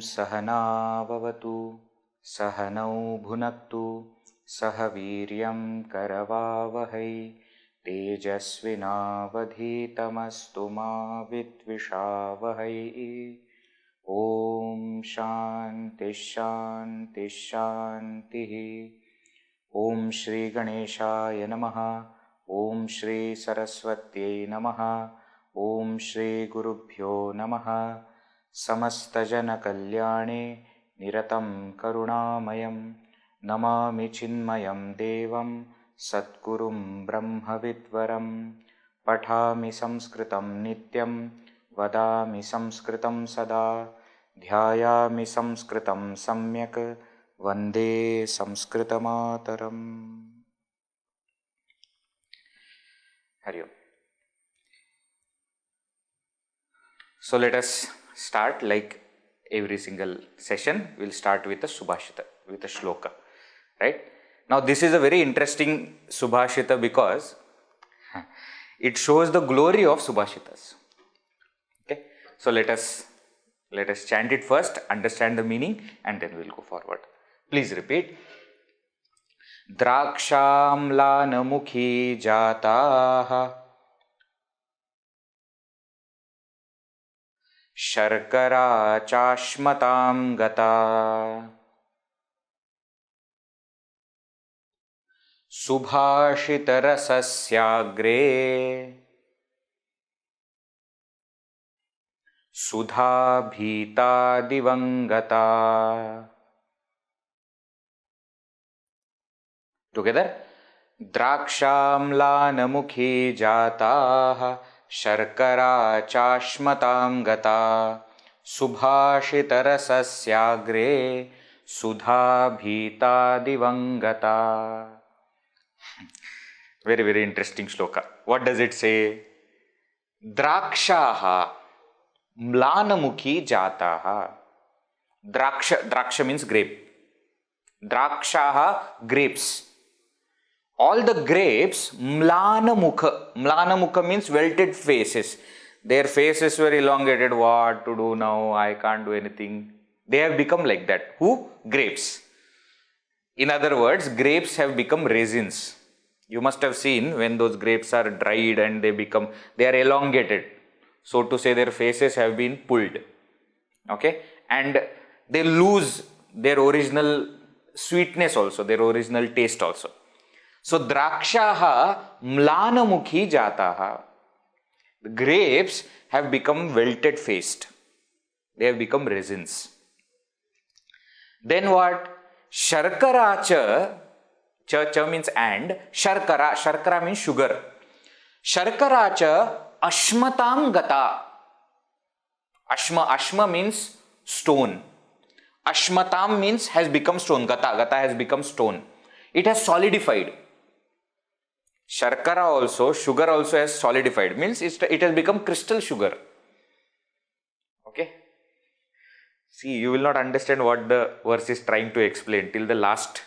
सहना भवतु सहनौ भुनक्तु सह वीर्यं करवावहै तेजस्विनावधीतमस्तु मा विद्विषावहै। ॐ शान्ति शान्ति शान्तिः। ॐ श्री गणेशाय नमः। ॐ श्री सरस्वत्यै नमः। ॐ श्री गुरुभ्यो नमः। समस्तजनकल्याणे निरतं करुणामयं नमामि चिन्मयं देवं सद्गुरुं ब्रह्मविद्वरं। पठामि संस्कृतं नित्यं वदामि संस्कृतं सदा ध्यायामि संस्कृतं सम्यक् वन्दे संस्कृतमातरम्। हरि ओम। So let us start. Like every single session, we'll start with a Subhashita, with a shloka, right? Now this is a very interesting Subhashita because it shows the glory of Subhashitas. Okay, so let us chant it first, understand the meaning, and then we'll go forward. Please repeat. Drakshamlanamukhi jataha शर्करा चाश्मतां गता सुभाषितरसस्याग्रे सुधा भीता दिवंगता। Together. द्राक्षाम्लानमुखी जाताः शर्करा चाश्मतां गता सुभाषितरसस्याग्रे सुधा भीता दिवंगता। Very, very interesting shloka. What does it say? Drakshaha mlanamukhi jataha. Draksha means grape. Drakshaha, grapes. All the grapes, mlanamukha. Mlanamukha means welted faces. Their faces were elongated. What to do now? I can't do anything. They have become like that. Who? Grapes. In other words, grapes have become resins. You must have seen when those grapes are dried and they are elongated. So to say, their faces have been pulled. Okay? And they lose their original sweetness also, their original taste also. So, drakshaha mlanamukhi jataha. The grapes have become welted faced. They have become resins. Then what? Sharkara cha means and, sharkara means sugar. Sharkara cha ashmatam gata. Ashma means stone. Ashmatam means has become stone. Gata has become stone. It has solidified. Sharkara also, sugar also has solidified. Means it has become crystal sugar. Okay. See, you will not understand what the verse is trying to explain till the last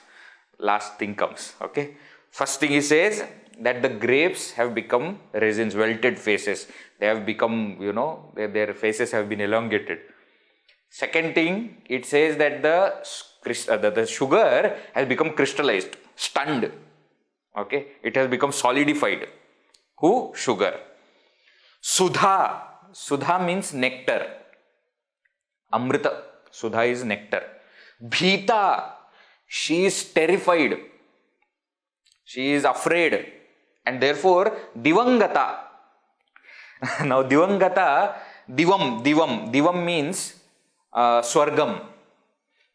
thing comes. Okay. First thing he says that the grapes have become resins, welted faces. They have become, their faces have been elongated. Second thing, it says that the sugar has become crystallized, stunned. Okay, it has become solidified. Who? Sugar. Sudha means nectar. Amrita. Sudha is nectar. Bhita, she is terrified. She is afraid. And therefore, divangata. Now, divangata, divam means swargam.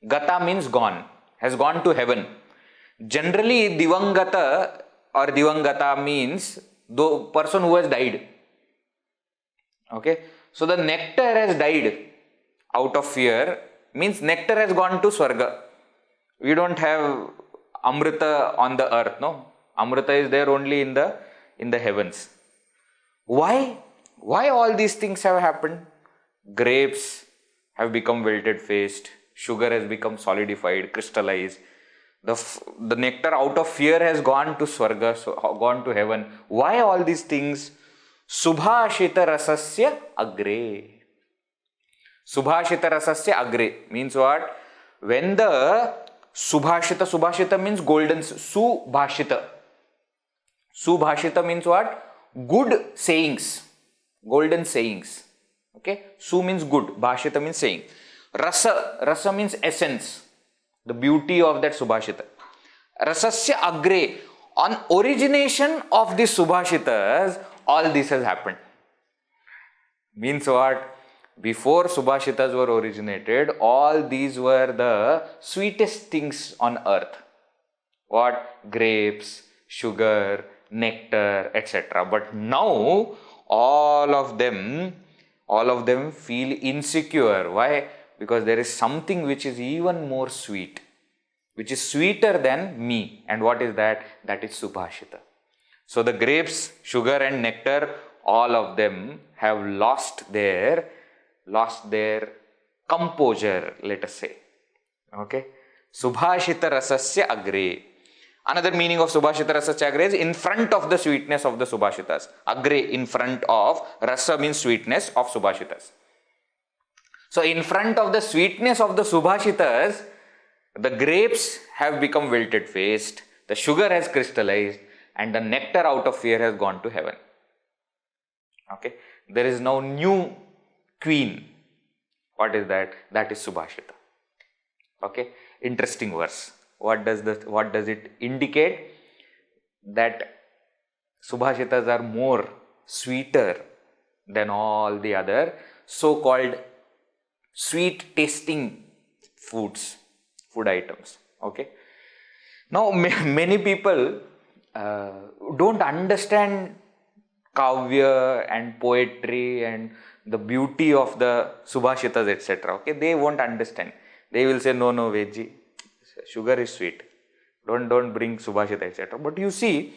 Gata means gone, has gone to heaven. Generally, divangata or divangata means the person who has died. Okay, so the nectar has died out of fear, means nectar has gone to Swarga. We don't have Amrita on the earth, no. Amrita is there only in the heavens. Why? Why all these things have happened? Grapes have become wilted faced, sugar has become solidified, crystallized. The nectar out of fear has gone to Swarga, so gone to heaven. Why all these things? Subhashita rasasya agre. Subhashita rasasya agre means what? When the Subhashita means golden, Subhashita. Subhashita means what? Good sayings, golden sayings. Okay, Su means good, Bhashita means saying. Rasa means essence, the beauty of that Subhashita. Rasasya agre, on origination of these Subhashitas, all this has happened. Means what? Before Subhashitas were originated, all these were the sweetest things on earth. What? Grapes, sugar, nectar, etc. But now, all of them feel insecure. Why? Because there is something which is even more sweet, which is sweeter than me. And what is that? That is Subhashita. So the grapes, sugar and nectar, all of them have lost their composure, let us say. Okay. Subhashita rasasya agre. Another meaning of Subhashita rasasya agre is in front of the sweetness of the Subhashitas. Agre, in front of, rasa means sweetness of Subhashitas. So in front of the sweetness of the Subhashitas, the grapes have become wilted faced, the sugar has crystallized, and the nectar out of fear has gone to heaven. Okay, there is now new queen. What is that? That is Subhashita. Okay, interesting verse. What does it indicate? That Subhashitas are more sweeter than all the other so-called sweet tasting food items. Okay. Now many people don't understand kavya and poetry and the beauty of the Subhashitas, etc. Okay, they won't understand. They will say, no, Vedji, sugar is sweet. Don't bring Subhashita, etc. But you see,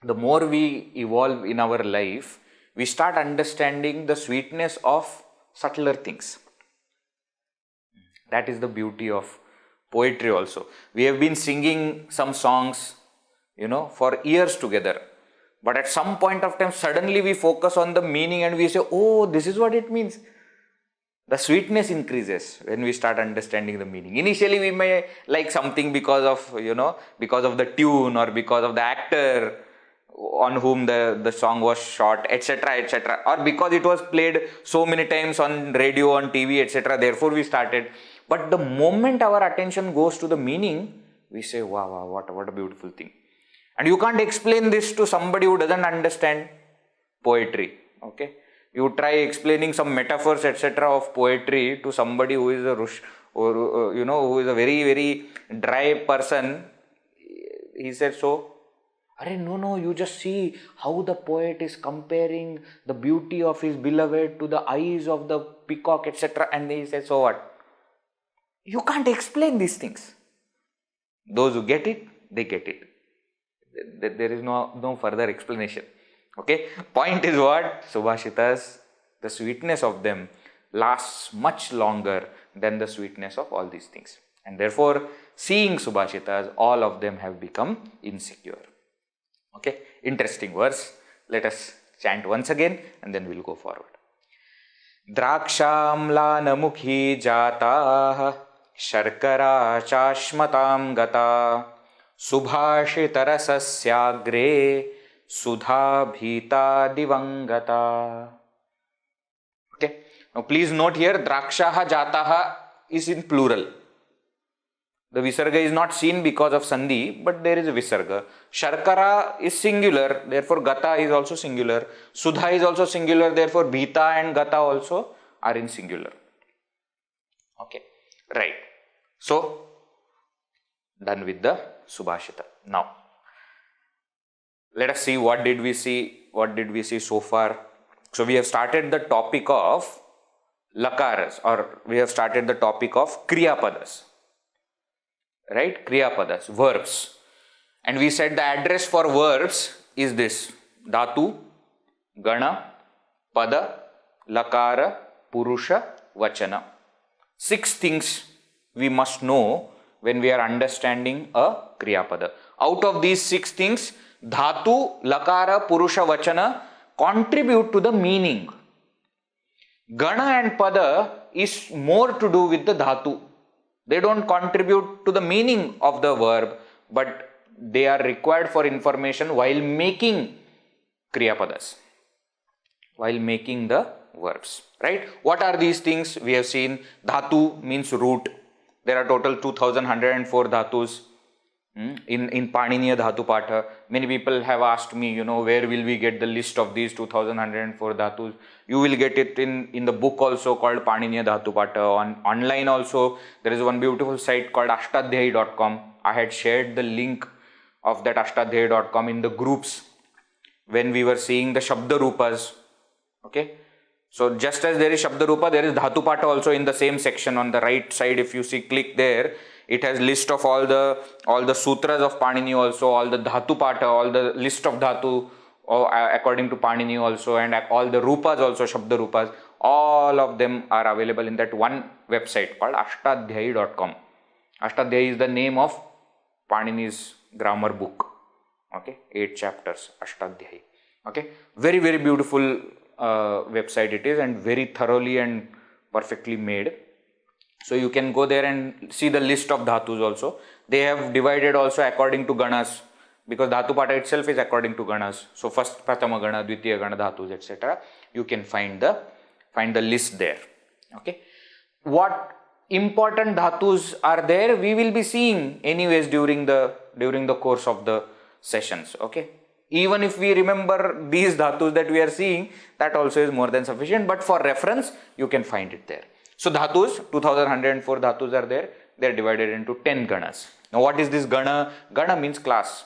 the more we evolve in our life, we start understanding the sweetness of subtler things. That is the beauty of poetry also. We have been singing some songs, for years together. But at some point of time, suddenly we focus on the meaning and we say, oh, this is what it means. The sweetness increases when we start understanding the meaning. Initially, we may like something because of the tune or because of the actor on whom the song was shot, etc., or because it was played so many times on radio, on TV, etc. Therefore, we started. But the moment our attention goes to the meaning, we say, wow, what a beautiful thing. And you can't explain this to somebody who doesn't understand poetry. Okay, you try explaining some metaphors, etc., of poetry to somebody who is who is a very, very dry person. He said, so, no, you just see how the poet is comparing the beauty of his beloved to the eyes of the peacock, etc. And he said, so what? You can't explain these things. Those who get it, they get it. There is no further explanation. Okay. Point is what? Subhashitas, the sweetness of them lasts much longer than the sweetness of all these things. And therefore, seeing Subhashitas, all of them have become insecure. Okay. Interesting verse. Let us chant once again and then we'll go forward. Drakshamlanamukhi jata sharkara chashmatam gata Subhashitarasasya sudha bhita divangata. Okay. Now please note here, drakshaha jataha is in plural. The visarga is not seen because of sandhi, but there is a visarga. Sharkara is singular, therefore gata is also singular. Sudha is also singular, therefore bhita and gata also are in singular. Okay. Right. So, done with the Subhashita. Now, let us see what did we see so far. So we have started the topic of lakaras, or we have started the topic of kriyapadas, right? Kriyapadas, verbs. And we said the address for verbs is this: dhatu, gana, pada, lakara, purusha, vachana. 6 things we must know when we are understanding a kriyapada. Out of these 6 things, dhatu, lakara, purusha, vachana contribute to the meaning. Gana and pada is more to do with the dhatu. They don't contribute to the meaning of the verb, but they are required for information while making kriyapadas, while making the verbs, right? What are these things? We have seen dhatu means root. There are total 2104 dhatus in Paniniya Dhatu Patha. Many people have asked me, where will we get the list of these 2104 dhatus? You will get it in the book also called Paniniya Dhatu Patha. Online also, there is one beautiful site called ashtadhyayi.com. I had shared the link of that ashtadhyayi.com in the groups when we were seeing the Shabda Rupas. Okay. So just as there is Shabda Rupa, there is Dhatu Patha also in the same section on the right side. If you see, click there, it has list of all the sutras of Panini also, all the Dhatu Patha, all the list of Dhatu according to Panini also, and all the Rupas also, Shabda Rupas. All of them are available in that one website called ashtadhyayi.com. Ashtadhyayi is the name of Panini's grammar book. Okay, 8 chapters, Ashtadhyayi. Okay, very, very beautiful website it is, and very thoroughly and perfectly made. So you can go there and see the list of dhatus also. They have divided also according to ganas, because Dhatu Patha itself is according to ganas. So first Prathama Gana, Dvitiya Gana dhatus, etc. You can find the list there. Okay. What important dhatus are there, we will be seeing anyways during the course of the sessions. Okay. Even if we remember these dhatus that we are seeing, that also is more than sufficient. But for reference, you can find it there. So dhatus, 2104 dhatus are there. They are divided into 10 ganas. Now what is this gana? Gana means class.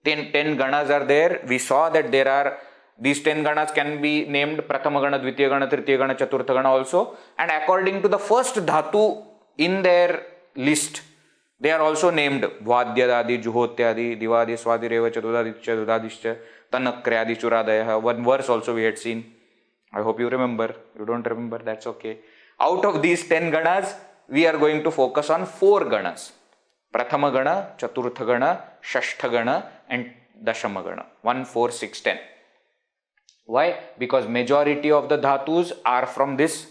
10 ganas are there. We saw that there are these 10 ganas can be named Prathama Gana, Dvitiya Gana, Tritiya Gana, Chaturtha Gana also. And according to the first dhatu in their list, they are also named Vaadyadadi, Juhotyadi, Divadi, Swadireva, Chadudadischa, Tanakrayadi, Churadaya. One verse also we had seen. I hope you remember. You don't remember, that's okay. Out of these 10 ganas, we are going to focus on 4 ganas. Prathama Gana, Chaturtha Gana, Shashtha Gana and Dashama Gana. 1, 4, 6, 10. Why? Because majority of the dhatus are from this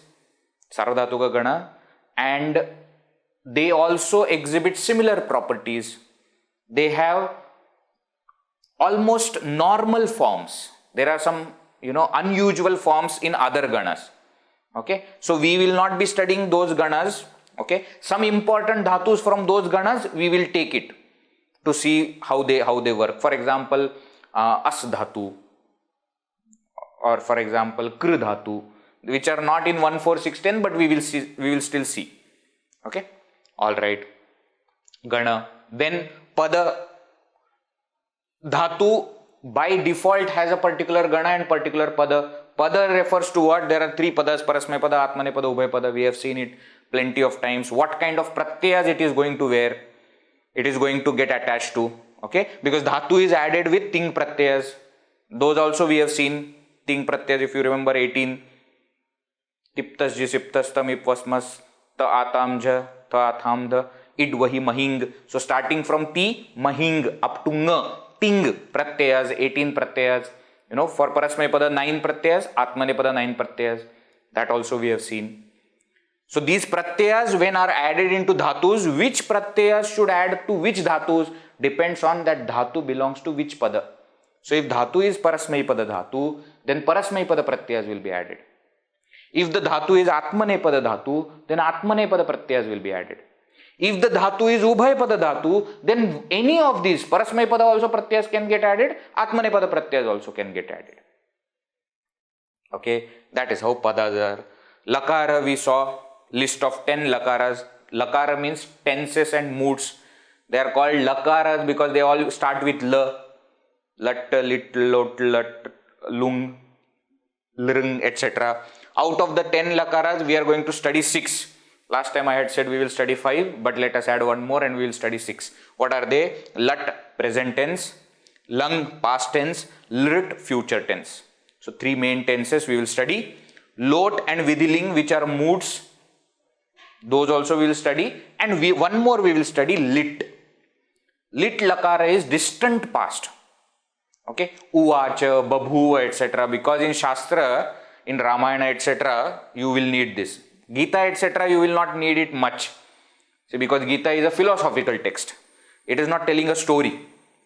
Sarvadhatuka Gana, and they also exhibit similar properties. They have almost normal forms. There are some, unusual forms in other ganas. Okay. So we will not be studying those ganas. Okay. Some important dhatus from those ganas, we will take it to see how they work. For example, as dhatu, or for example, kr dhatu, which are not in 1, 4, 6, 10, but we will still see. Okay. All right. Gana. Then pada. Dhatu by default has a particular gana and particular pada. Pada refers to what? There are 3 padas: Parasmay Pada, Atmane Pada, Ubhay Pada. We have seen it plenty of times. What kind of pratyas it is going to wear? It is going to get attached to. Okay. Because dhatu is added with ting pratyas. Those also we have seen. Ting pratyas, if you remember 18. Tiptas jisiptas tam ipvasmas ta atamja ta athamda id vahi mahing. So starting from ti, mahing up to nga, ting pratyas, 18 pratyas. For Parasmay Pada 9 pratyas, Atmane Pada 9 pratyas. That also we have seen. So these pratyas, when are added into dhatus, which pratyas should add to which dhatus depends on that dhatu belongs to which pada. So if dhatu is Parasmay Pada dhatu, then Parasmay Pada pratyas will be added. If the dhatu is Atmane Pada dhatu, then Atmane Pada pratyas will be added. If the dhatu is Ubhay Pada dhatu, then any of these, Parasmay Pada also pratyas can get added, Atmane Pada pratyas also can get added. Okay, that is how padas are. Lakara we saw, list of 10 lakaras. Lakara means tenses and moods. They are called lakaras because they all start with la. lat, lit, lot, lut, lung, lrung, etc. Out of the 10 lakaras, we are going to study 6. Last time I had said we will study 5, but let us add one more and we will study 6. What are they? Lat, present tense, lung, past tense, lrt, future tense. So 3 main tenses we will study. Lot and vidiling, which are moods, those also we will study. And one more we will study, lit. Lit lakara is distant past. Okay, uvacha, babhuva, etc. Because in Shastra, in Ramayana, etc., you will need this. Gita, etc., you will not need it much. See, because Gita is a philosophical text. It is not telling a story.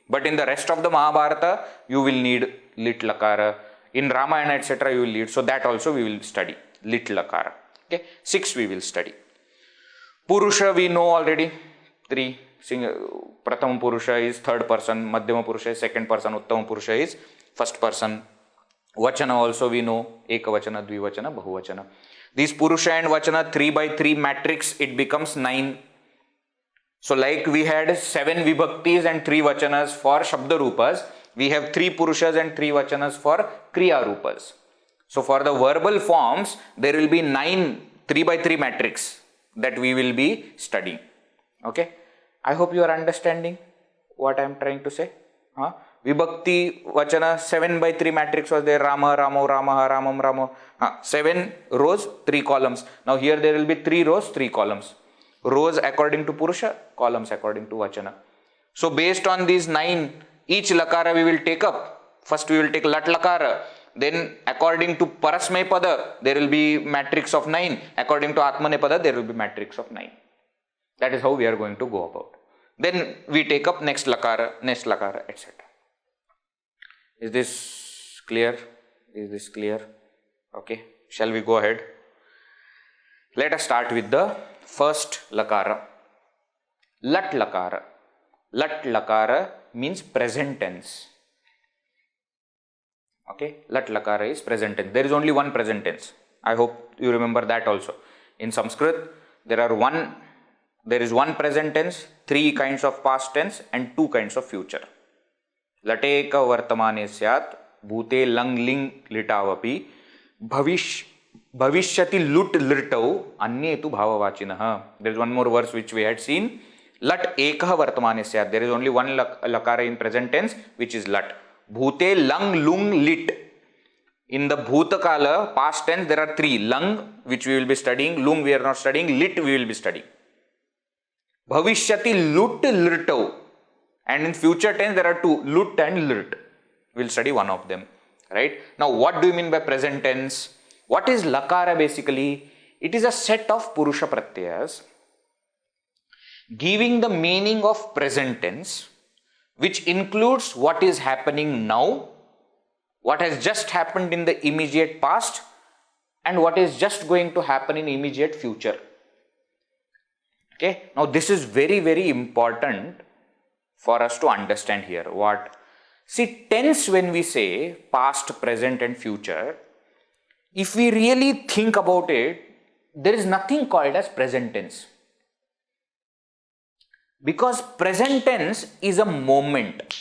But in the rest of the Mahabharata, you will need lit lakara. In Ramayana, etc., you will need. So that also we will study. Lit lakara. Okay, 6 we will study. Purusha we know already. 3. Prathama Purusha is third person, Madhyama Purusha is second person, Uttama Purusha is first person. Vachana also we know, Ekavachana, Dvivachana, Bahuvachana. These Purusha and Vachana 3 by 3 matrix, it becomes 9. So like we had 7 Vibhaktis and 3 Vachanas for Shabda Rupas, we have 3 Purushas and 3 Vachanas for Kriya Rupas. So for the verbal forms, there will be 9 3 by 3 matrix that we will be studying. Okay. I hope you are understanding what I am trying to say. Vibhakti Vachana 7 by 3 matrix was there. Rama, Ramo, Ramaha, Ramam, Ramo. 7 rows, 3 columns. Now here there will be 3 rows, 3 columns. Rows according to Purusha, columns according to Vachana. So based on these 9, each lakara we will take up. First we will take lat lakara. Then according to Parasmay-pada, there will be matrix of 9. According to Atmanepada, there will be matrix of 9. That is how we are going to go about. Then we take up next lakara, etc. Is this clear? Is this clear? Okay. Shall we go ahead? Let us start with the first lakara. Lat lakara. Lat lakara means present tense. Okay. Lat lakara is present tense. There is only one present tense. I hope you remember that also. In Sanskrit, there is one present tense, 3 kinds of past tense and 2 kinds of future. Lateka vartamane syat, bhute lang ling litavapi, bhavishyati lut lirtau, anyetu bhavavachinaha. There is one more verse which we had seen. Lat ekah vartamane syat. There is only one lakara in present tense, which is lat. Bhute lang lung lit. In the bhutakala, past tense, there are 3. Lang, which we will be studying. Lung, we are not studying. Lit, we will be studying. Bhavishyati lut lirtau. And in future tense, there are 2. Lut and lirt. We will study one of them. Right? Now, what do you mean by present tense? What is lakara basically? It is a set of Purusha Pratyayas giving the meaning of present tense, which includes what is happening now, what has just happened in the immediate past, and what is just going to happen in immediate future. Okay. Now this is very, very important for us to understand here. What? See, tense, when we say past, present and future, if we really think about it, there is nothing called as present tense. Because present tense is a moment.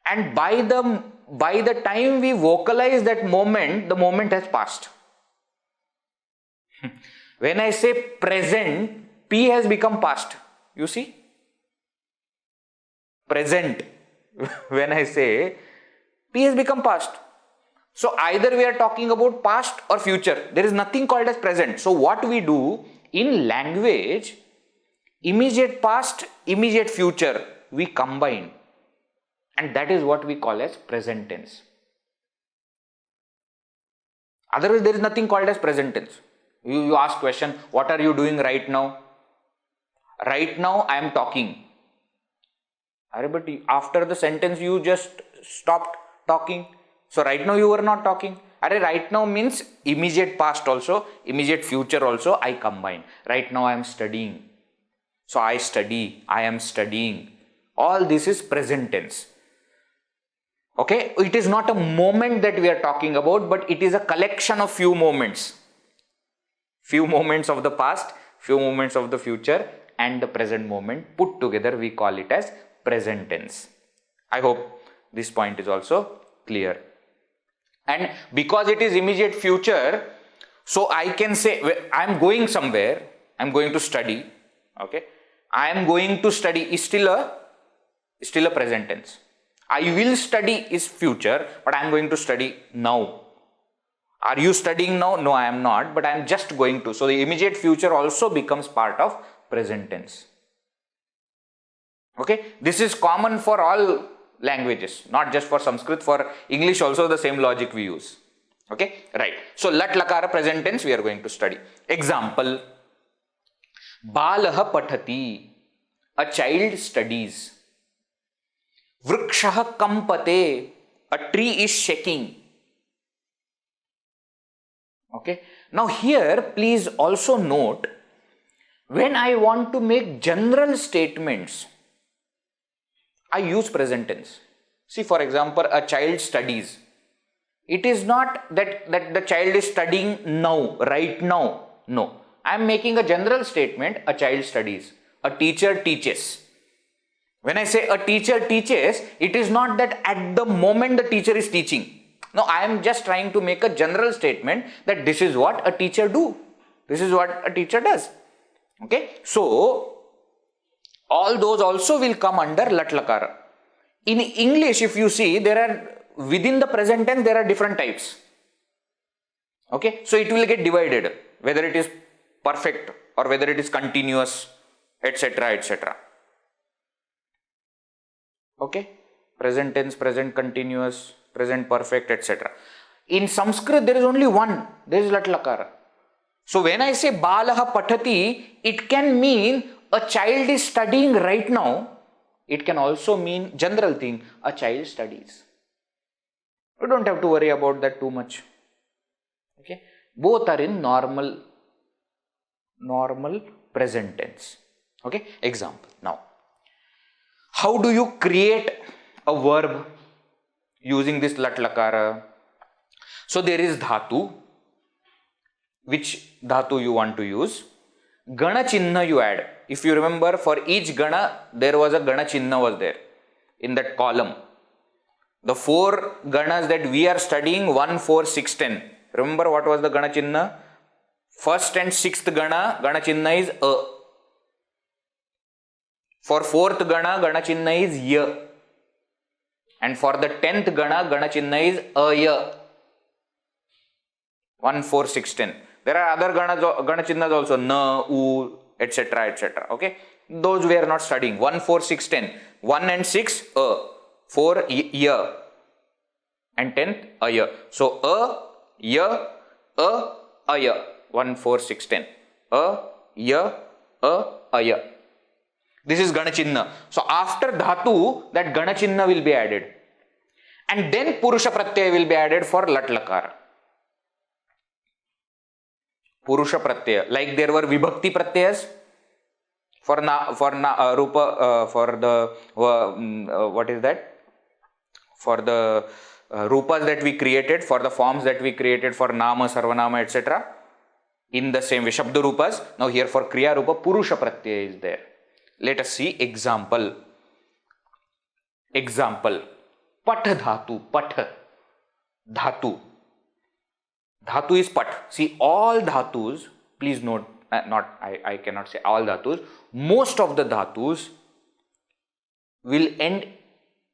And by the time we vocalize that moment, the moment has passed. When I say present, P has become past. You see? Present. When I say, P has become past. So either we are talking about past or future. There is nothing called as present. So what we do in language, immediate past, immediate future, we combine. And that is what we call as present tense. Otherwise, there is nothing called as present tense. You ask question, what are you doing right now? Right now, I am talking. But after the sentence, you just stopped talking. So right now, you were not talking. Right now means immediate past also, immediate future also, I combine. Right now, I am studying. So I study, I am studying. All this is present tense. Okay, it is not a moment that we are talking about, but it is a collection of few moments. Few moments of the past, few moments of the future, and the present moment put together, we call it as present tense. I hope This point is also clear. And because it is immediate future, so I can say I am going somewhere, I am going to study. Okay, I am going to study is still a present tense. I will study is future, but I am going to study now. Are you studying now? No, I am not, but I am just going to. So the immediate future also becomes part of present tense. Okay, this is common for all languages, not just for Sanskrit. For English also the same logic we use. Okay, right. So lat lakara present tense we are going to study. Example: Balaha pathati, a child studies. Vrikshah kampate, a tree is shaking. Okay, now here please also note, when I want to make general statements, I use present tense. See, for example, a child studies. It is not that the child is studying now, right now. No, I am making a general statement, a child studies. A teacher teaches. When I say a teacher teaches, it is not that at the moment the teacher is teaching. No, I am just trying to make a general statement that this is what a teacher do. This is what a teacher does. Okay, so all those also will come under lat lakara. In English, if you see, there are within the present tense there are different types. Okay, so it will get divided, whether it is perfect or whether it is continuous, etc., etc. Okay, present tense, present continuous, present perfect, etc. In Sanskrit there is only one, there is lat lakara. So when I say balaha pathati, it can mean a child is studying right now. It can also mean general thing, a child studies. You don't have to worry about that too much. Okay, both are in normal present tense. Okay, example. Now, how do you create a verb using this lat lakara? So there is dhatu. Which dhatu you want to use? Gana chinna you add. If you remember, for each gana there was a gana chinna was there in that column. The 4 ganas that we are studying, 1, 4, 6, 10. Remember what was the gana chinna? First and 6th gana chinna is a. For 4th gana chinna is ya. And for the 10th gana chinna is aya. 1, 4, 6, 10. There are other gana chinnas also, na, u, etc., etc. Okay, those we are not studying. 1, 4, 6, 10. 1 and 6, a. 4, ya. And 10th, aya. So, a, ya, a, aya. 1, 4, 6, 10. A, ya, a, aya. This is gana chinna. So, after dhatu, that gana chinna will be added. And then purusha pratyaya will be added for lat lakara. Purusha pratyaya, like there were vibhakti pratyayas for rupa, for the what is that? For the rupas that we created, for the forms that we created for nama, sarvanama, etc. In the same way, shabda rupas. Now here for kriya rupa, purusha pratyaya is there. Let us see example. Example. Pat dhatu, pat dhatu. Dhatu is pat. See, all dhatus, please note, I cannot say all dhatus. Most of the dhatus will end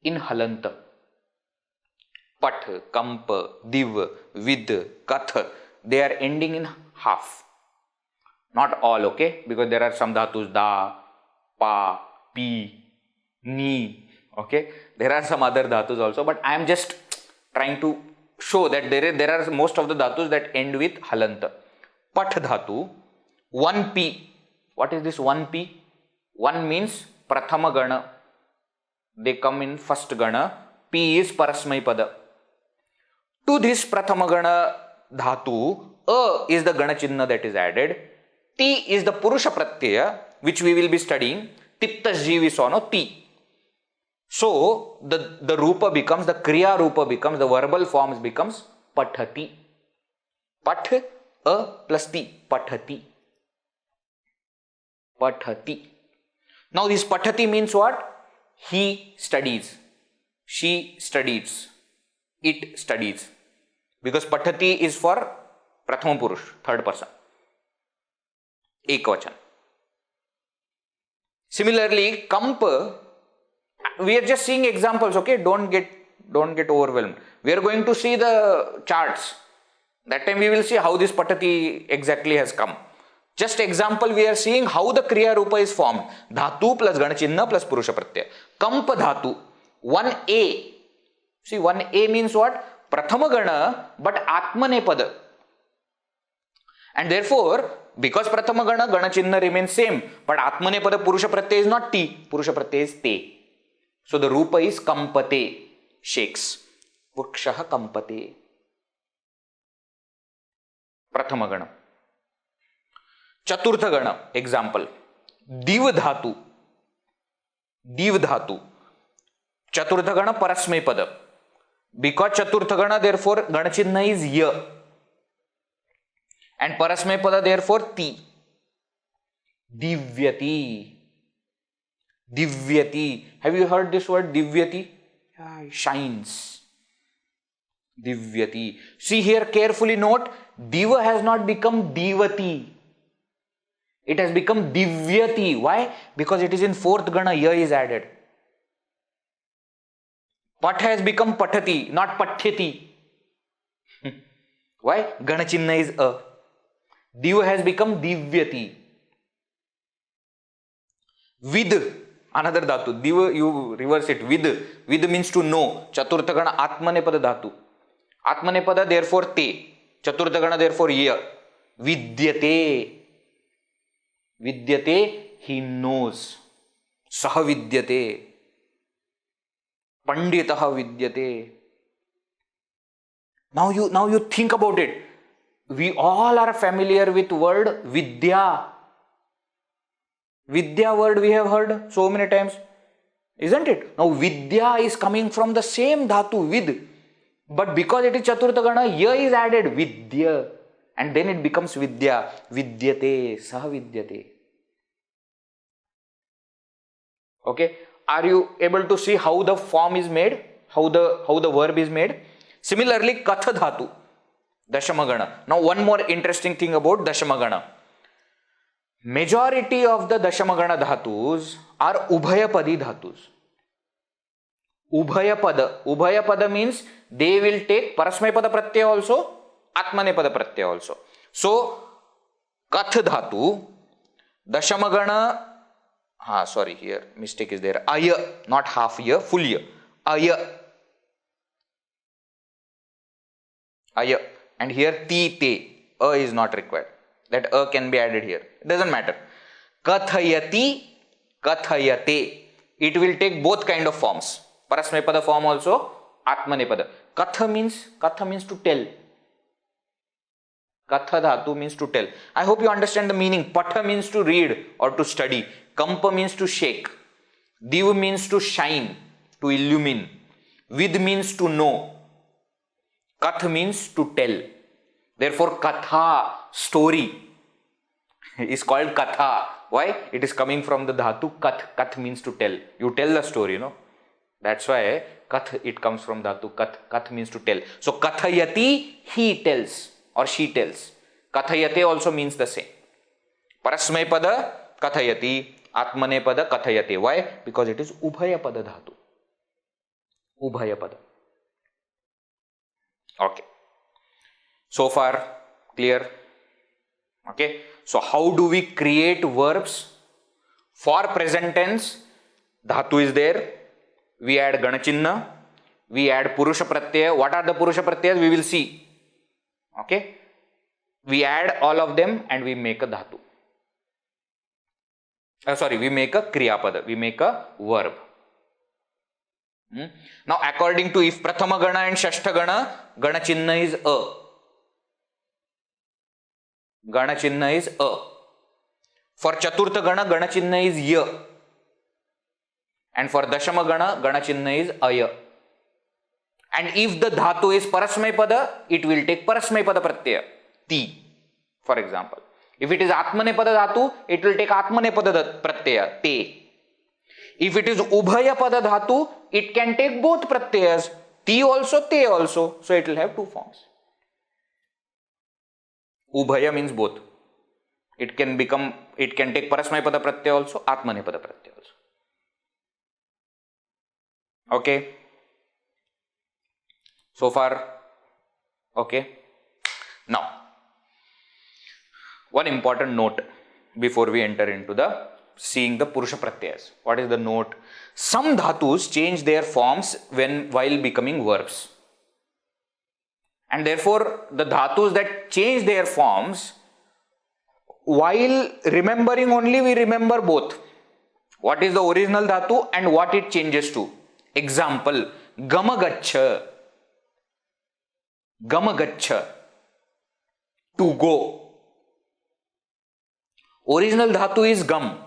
in halanta. Pat, kampa, div, vid, kath. They are ending in half. Not all, okay? Because there are some dhatus, da, pa, pi, ni. Okay? There are some other dhatus also, but I am just trying to show that there are most of the dhatus that end with halanta. Pat dhatu, 1p. What is this 1p? 1 means prathama gana. They come in first gana. P is parasmai pada. To this prathama gana dhatu, a is the gana chinna that is added. T is the purusha pratyaya, which we will be studying. Tiptas jivi sono ti. So, the rupa becomes, the kriya rupa becomes, the verbal forms becomes pathati. Path, a plus ti, pathati. Pathati. Now, this pathati means what? He studies. she studies, it studies. Because patati is for prathama purush, third person. Ekvachan. Similarly, kamp, we are just seeing examples, okay? Don't get overwhelmed. We are going to see the charts. That time we will see how this patati exactly has come. Just example, we are seeing how the kriya rupa is formed. Dhatu plus ganachinna plus purusha pratyaya. Kamp dhatu, 1a. See, 1a means what? Prathama gana, but atmanepada. And therefore, because prathama gana, ganachinna remains same, but atmanepada purusha pratyaya is not ti, purusha pratyaya is te. So the rupa is kampate, shakes. Vrikshaha kampate. Prathama gana. Chaturtha gana, example. Div dhatu. Div dhatu. Chaturtha gana parasmay pada. Because chaturtha gana, therefore ganachinna is ya. And parasmay pada, therefore ti. Divyati. Divyati. Have you heard this word divyati? Yeah, shines. Divyati. See here, carefully note, diva has not become divati. It has become divyati. Why? Because it is in fourth gana, ya is added. Pat has become patati, not pathyati. Why? Ganachinna is a. Diva has become divyati. Vid, another dhatu. Diva, you reverse it. Vid. Vid means to know. Chaturtha gana atmanepada dhatu. Atmanepada, therefore te. Chaturtha gana, therefore ya. Vidyate. Vidyate, he knows. Saha vidyate. Panditaha vidyate. Now you think about it. We all are familiar with word vidya. Vidya word we have heard so many times. Isn't it? Now vidya is coming from the same dhatu, vid. But because it is chaturtha gana, ya is added, vidya. And then it becomes vidya. Vidyate, saha vidyate. Okay. Are you able to see how the form is made? How the verb is made? Similarly, katha dhatu. Dashamagana. Now one more interesting thing about Dashamagana. Majority of the Dashamagana dhatus are Ubhayapadi dhatus. Ubhayapada. Ubhayapada means they will take Parasmaypada pratyaya also, Atmanepada pratyaya also. So, Kath dhatu, Dashamagana, sorry, here mistake is there. Aya, not half year, full year. Aya. Aya. And here ti, te. A is not required. That a can be added here. It doesn't matter. Kathayati, kathayate. It will take both kind of forms. Parasmaypada form also, Atmanepada. Katha means to tell. Katha dhatu means to tell. I hope you understand the meaning. Patha means to read or to study. Kampa means to shake. Div means to shine, to illumine. Vid means to know. Kath means to tell. Therefore, katha, story, is called katha. Why? It is coming from the dhatu kath. Kath means to tell. You tell the story, no? That's why kath, it comes from dhatu kath. Kath means to tell. So, kathayati, he tells or she tells. Kathayate also means the same. Parasmay pada, kathayati. Atmane pada, kathayate. Why? Because it is ubhayapada dhatu. Ubhayapada. Okay. So far, clear? Okay. So, how do we create verbs? For present tense, dhatu is there. We add ganachinna. We add purusha pratyaya. What are the purusha pratyayas? We will see. Okay. We add all of them and we make a dhatu. We make a kriyapada. We make a verb. Now, according to if prathama gana and shashta gana, ganachinna is a. Ganachinna is a. For chaturtha gana, ganachinna is ya. And for dashama gana, ganachinna is aya. And if the dhatu is parasmay pada, it will take parasmay pada pratyaya, ti, for example. If it is atmane pada dhatu, it will take atmane pada pratyaya, te. If it is ubhaya pada dhatu, it can take both pratyayas, ti also, te also. So it will have two forms. Ubhaya means both. It can take parasmay pada pratyaya also, atmane pada pratyaya also. Okay. So far, okay. Now, one important note before we enter into the seeing the Purusha Pratyayas. What is the note? Some dhatus change their forms while becoming verbs. And therefore, the dhatus that change their forms, while remembering only, we remember both. What is the original dhatu and what it changes to. Example, gamagacha. Gamagacha. To go. Original dhatu is gam,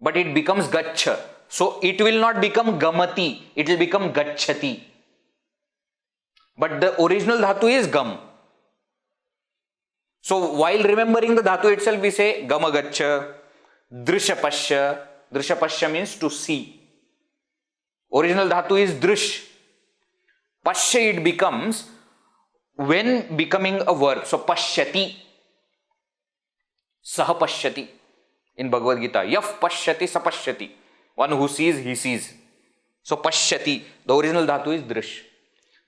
but it becomes gacha. So it will not become gamati, it will become gachati. But the original dhatu is gam. So while remembering the dhatu itself, we say gamagacha, drishapashya. Drishapashya means to see. Original dhatu is drish. Pashya it becomes when becoming a verb. So pashyati. Saha pashyati in Bhagavad Gita. Yaf pashyati sapashyati. One who sees, he sees. So pashyati, the original dhatu is drish.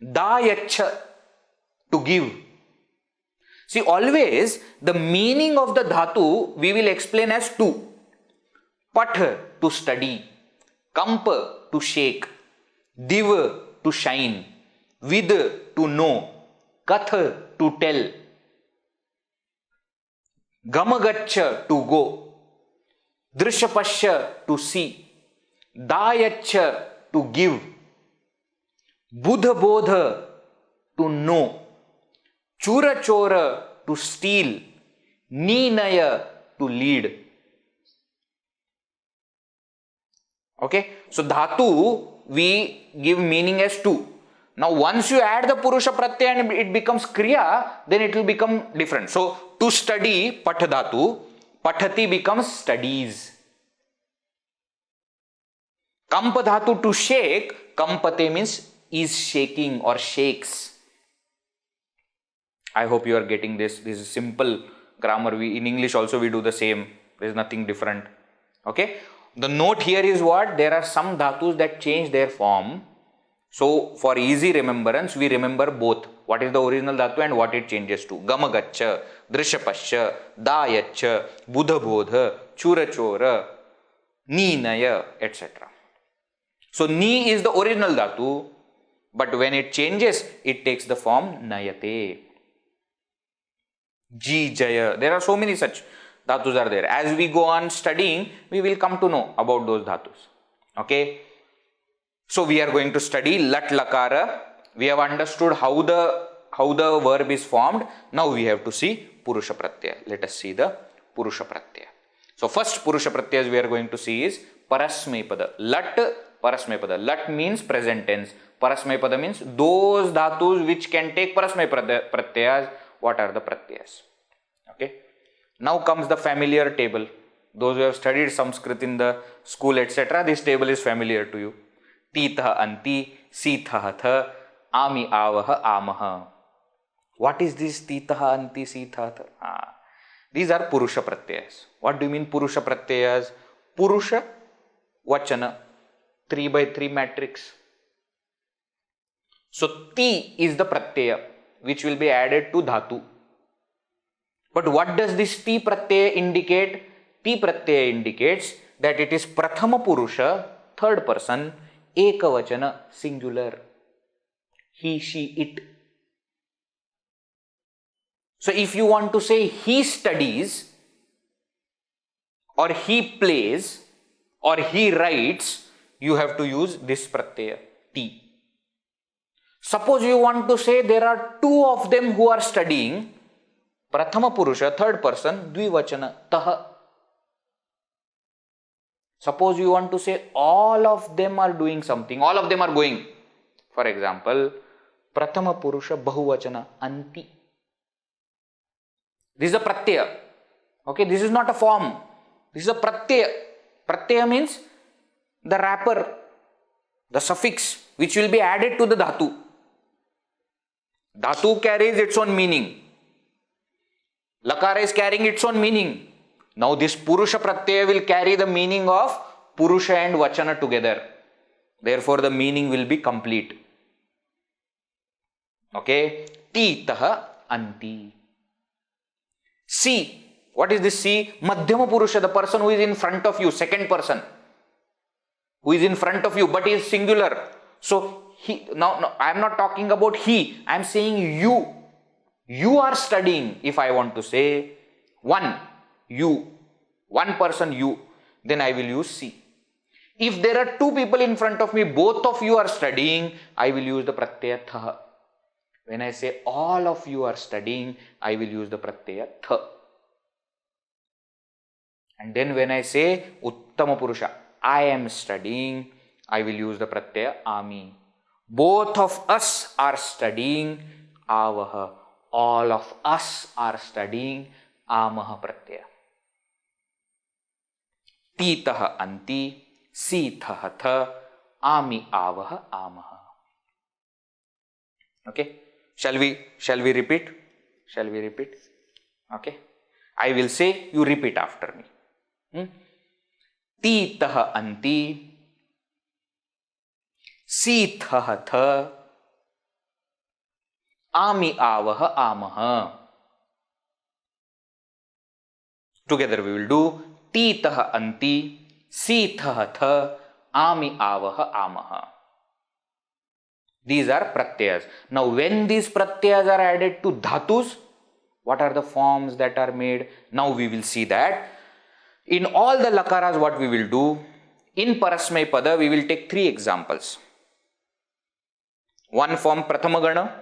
Dayacha, to give. See, always the meaning of the dhatu we will explain as two. Patha, to study. Kampa, to shake. Diva, to shine. Vid, to know. Katha, to tell. Gamagacha, to go. Drishapashya, to see. Dayacha, to give. Buddha bodha, to know. Chura chora, to steal. Ninaya, to lead. Okay, so dhatu we give meaning as two. Now once you add the Purusha Pratyaya and it becomes Kriya, then it will become different. So to study, Path dhatu, Pathati becomes studies. Kampa dhatu, to shake, Kampate means is shaking or shakes. I hope you are getting this. This is simple grammar. In English also we do the same. There is nothing different. Okay. The note here is what? There are some dhatus that change their form. So for easy remembrance, we remember both. What is the original dhatu and what it changes to. Gamagacha, Drishapashya, Dayacha, Buddha-bodha, Chura-chora, Ninaya, etc. So Ni is the original dhatu, but when it changes, it takes the form Nayate. Jijaya. There are so many such dhatus are there. As we go on studying, we will come to know about those dhatus. Okay. So we are going to study Lat Lakara. We have understood how the verb is formed. Now we have to see Purusha Pratyaya. Let us see the Purusha Pratyaya. So first Purusha Pratyaya we are going to see is Parasmaipada. Lat, Parasmaipada. Lat means present tense. Parasmaipada means those dhatus which can take Parasmaipada Pratyayas. What are the Pratyayas? Okay. Now comes the familiar table. Those who have studied Sanskrit in the school, etc., this table is familiar to you. Titha anti, sitha tha, ami avaha amaha. What is this Titha anti, sitha tha? These are Purusha Pratyayas. What do you mean Purusha Pratyayas? Purusha, Vachana, 3x3 matrix. So Ti is the Pratyaya which will be added to Dhatu. But what does this Ti Pratyaya indicate? Ti Pratyaya indicates that it is Prathama Purusha, third person, Ekavachana, singular. He, she, it. So if you want to say he studies, or he plays, or he writes, you have to use this Pratyaya, Ti. Suppose you want to say there are two of them who are studying, Prathama Purusha, third person, Dvivachana, Taha. Suppose you want to say all of them are doing something, all of them are going. For example, Prathama Purusha, Bahuvachana, Anti. This is a Pratyaya. Okay, this is not a form. This is a Pratyaya. Pratyaya means the wrapper, the suffix which will be added to the dhatu. Dhatu carries its own meaning. Lakara is carrying its own meaning. Now this Purusha Pratyaya will carry the meaning of Purusha and Vachana together. Therefore the meaning will be complete. Okay. Titaha anti. Si. What is this si? Madhyama Purusha, the person who is in front of you, second person. Who is in front of you, but is singular. So, now I am not talking about he. I am saying you. You are studying. If I want to say one, you. One person, you. Then I will use si. If there are two people in front of me, both of you are studying, I will use the pratyaya tha. When I say all of you are studying, I will use the pratyaya tha. And then when I say Uttama Purusha, I am studying, I will use the pratyaya ami. Both of us are studying, avaha. All of us are studying, amaha pratyaya. Titaha anti, sithaha tha, ami avaha amaha. Okay. Shall we repeat? Shall we repeat? Okay. I will say, you repeat after me. Titaha anti, sithaha tha, ami avaha amaha. Together we will do titaha anti, sithaha tha, ami avaha amaha. These are pratyas. Now when these pratyas are added to dhatus, what are the forms that are made? Now we will see that. In all the lakaras, what we will do, in Parasmay Pada, we will take 3 examples. One from Prathama Gana,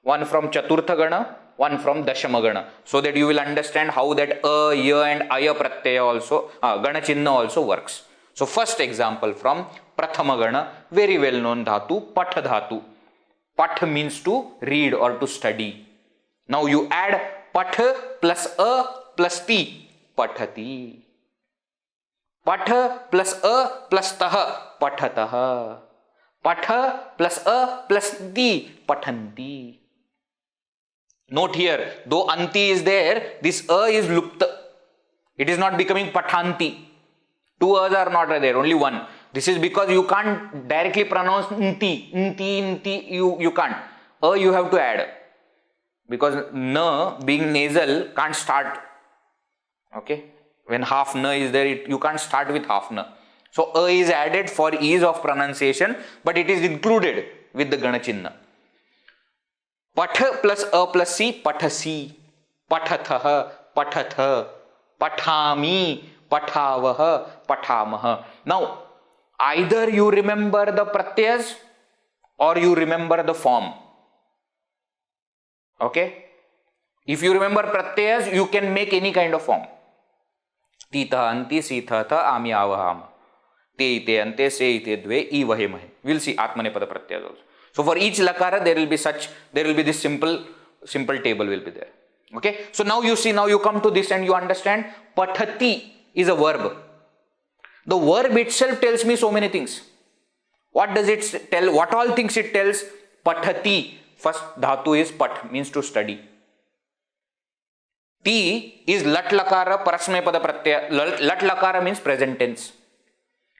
one from Chaturtha Gana, one from Dashama Gana. So that you will understand how that a, ya and aya pratyaya also, Gana Chinna also works. So first example from Prathama Gana, very well known dhatu, Patha dhatu. Patha means to read or to study. Now you add Patha plus a plus ti, Pathati. Patha plus a plus taha, Pathataha. Patha plus a plus ti, Pathanti. Note here, though anti is there, this a is lupta. It is not becoming Pathanti. 2 a's are not there, only one. This is because you can't directly pronounce nti, you can't. A you have to add. Because na being nasal can't start. Okay. When half na is there, you can't start with half na. So a is added for ease of pronunciation, but it is included with the Gana Chinna. Patha plus a plus si, pathasi. Pathatha, pathatha. Pathami, pathavaha, pathamaha. Now, either you remember the pratyas or you remember the form. Okay? If you remember pratyas, you can make any kind of form. Tita anti sithatha ami avahama. Te ite ante se ite dve I vahemahe. We will see Atmanepada pratyas also. So for each lakara there will be this simple table will be there. Okay? So now you see, now you come to this and you understand pathati is a verb. The verb itself tells me so many things. What does it tell? What all things it tells? Pathati. First dhatu is pat, means to study. Ti is lat lakara parasmay pada pratyaya. Lat lakara means present tense.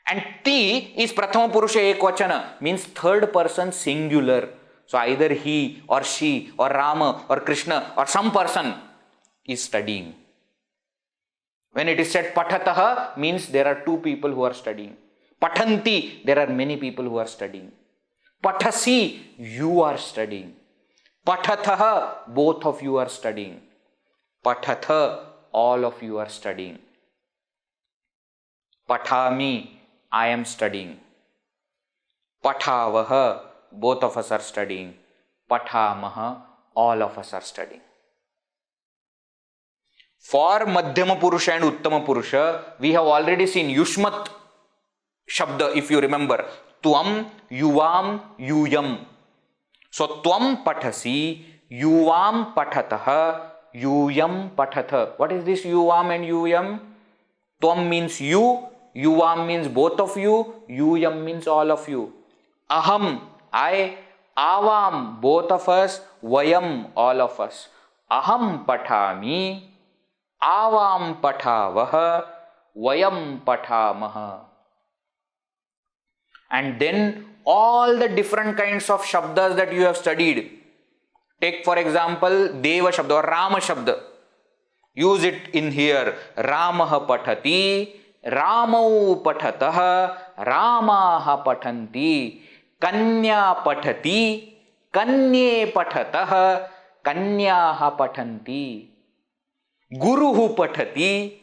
And ti is prathama purusha ekvachana, means third person singular. So either he or she or Rama or Krishna or some person is studying. When it is said pathataha, means there are 2 people who are studying. Pathanti, there are many people who are studying. Pathasi, you are studying. Pathatha, both of you are studying. Pathatha, all of you are studying. Pathami, I am studying. Pathavaha, both of us are studying. Pathamaha, all of us are studying. For Madhyama Purusha and Uttama Purusha, we have already seen Yushmat Shabda, if you remember. Tvam, Yuvam, Yuyam. So, Tvam Pathasi, Yuvam Pathataha, Yuyam Pathatha. What is this Yuvam and Yuyam? Tvam means you, Yuvam means both of you, Yuyam means all of you. Aham, I, Avam, both of us, Vayam, all of us. Aham pathami, Avam pathavah, Vayam pathamaha. And then all the different kinds of shabdas that you have studied. Take for example Deva Shabda or Rama Shabda. Use it in here. Ramaha pathati, Ramau pathatah, Ramaha pathanti, Kanya pathati, Kanye pathatah, Kanyaha pathanti, Guruhu pathati,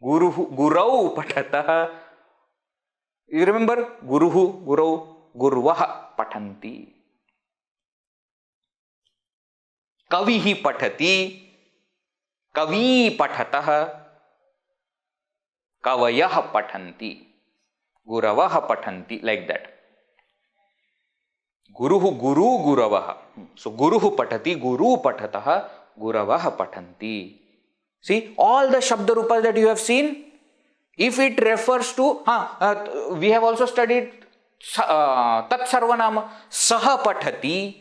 Gurau pathatah. You remember? Guruhu, Gurau, Gurvaha pathanti. Kavihi pathati, Kavi pathatah, Kavayah pathanti, Guravaha pathanti, like that. Guruhu, Guru, Guravaha. So, Guruhu patati, Guru pathatah, Guravaha pathanti. See, all the Shabda Rupas that you have seen, if it refers to, we have also studied Tat Sarvanama, Saha pathati,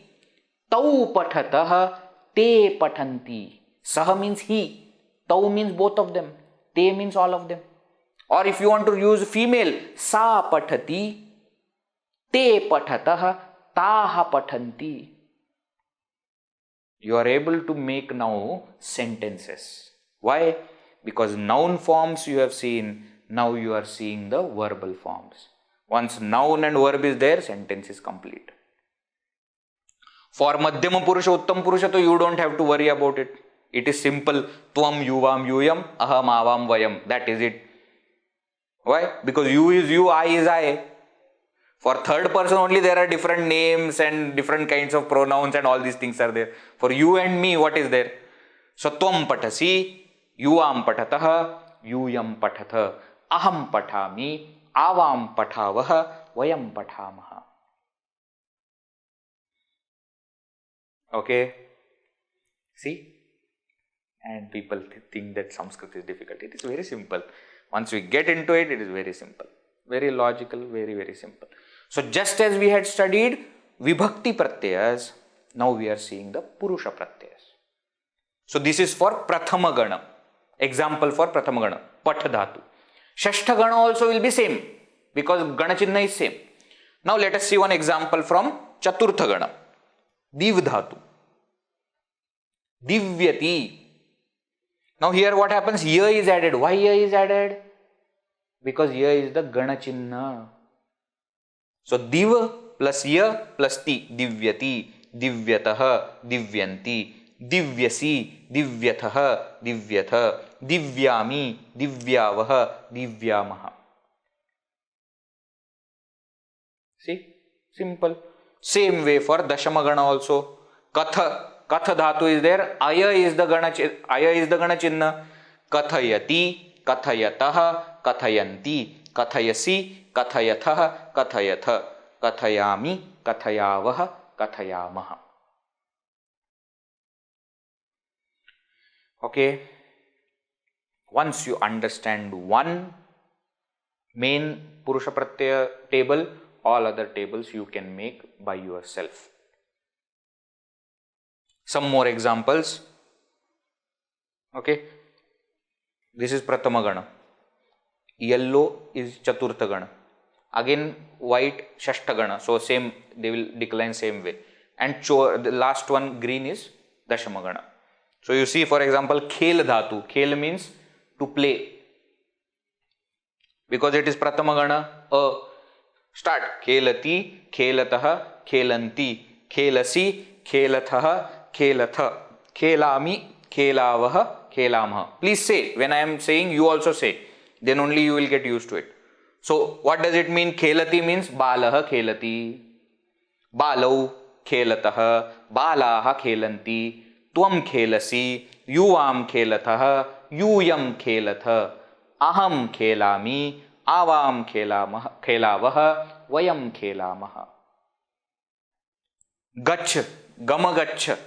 Tau pathatah, Te pathanti. Saha means he, Tau means both of them, Te means all of them. Or if you want to use female, Sa pathati, Te pathatah, Taha pathanti. You are able to make now sentences. Why? Because noun forms you have seen, now you are seeing the verbal forms. Once noun and verb is there, sentence is complete. For Madhyama Purusha, Uttam Purusha, you don't have to worry about it. It is simple. Tvam, Yuvam, Yuyam, Aham, Avam, Vayam. That is it. Why? Because you is you, I is I. For third person only there are different names and different kinds of pronouns and all these things are there. For you and me, what is there? So, Tvam patasi, Yuvam pathatah, Yuyam pathatha, Aham pathami, Avam pathavah, Vayam pathamaha. Okay? See? And people think that Sanskrit is difficult. It is very simple. Once we get into it, it is very simple. Very logical, very, very simple. So, just as we had studied Vibhakti Pratyayas, now we are seeing the Purusha Pratyayas. So, this is for Prathama Gana. Example for Prathama Gana, Patha Dhatu. Shashta Gana also will be same because Gana Chinna is same. Now, let us see one example from Chaturtha Gana. Div Dhatu. Divyati. Now, here what happens? Ya is added. Why ya is added? Because ya is the Gana Chinna. So, Div plus ya plus ti. Divyati, Divyataha, Divyanti, Divyasi, Divyathaha, Divyatha, Divyami, Divyavaha, Divyamaha. See? Simple. Same way for Dashamagana also. Katha Dhatu is there. Aya is the Gana Chinna. Kathayati, Kathayataha, Kathayanti, Kathayasi, Kathayathaha, Kathayatha, Kathayami, Kathayavaha, Kathayamaha. Okay. Once you understand one main Purusha Pratyaya table, all other tables you can make by yourself. Some more examples. Okay. This is Prathama Gana. Yellow is Chaturtha Gana. Again white Shashta Gana. So same, they will decline same way. And the last one green is Dashama Gana. So you see, for example, Khel Dhatu. Khel means to play. Because it is Prathama Gana. Start. Khelati, Khelataha, Khelanti, Khelasi, Khelathaha, Khelatha, Khelami, Khelavaha, Khelamaha. Please say. When I am saying, you also say. Then only you will get used to it. So, what does it mean? Khelati means Balaha Khelati, Balau Khelataha, Balaha Khelanti, Tvam Khelasi, Yuvam Khelathaha, Yuyam Khelatha, Aham Khelami, Avam Khelavaha, Vayam Khelamaha. Gach, Gamagach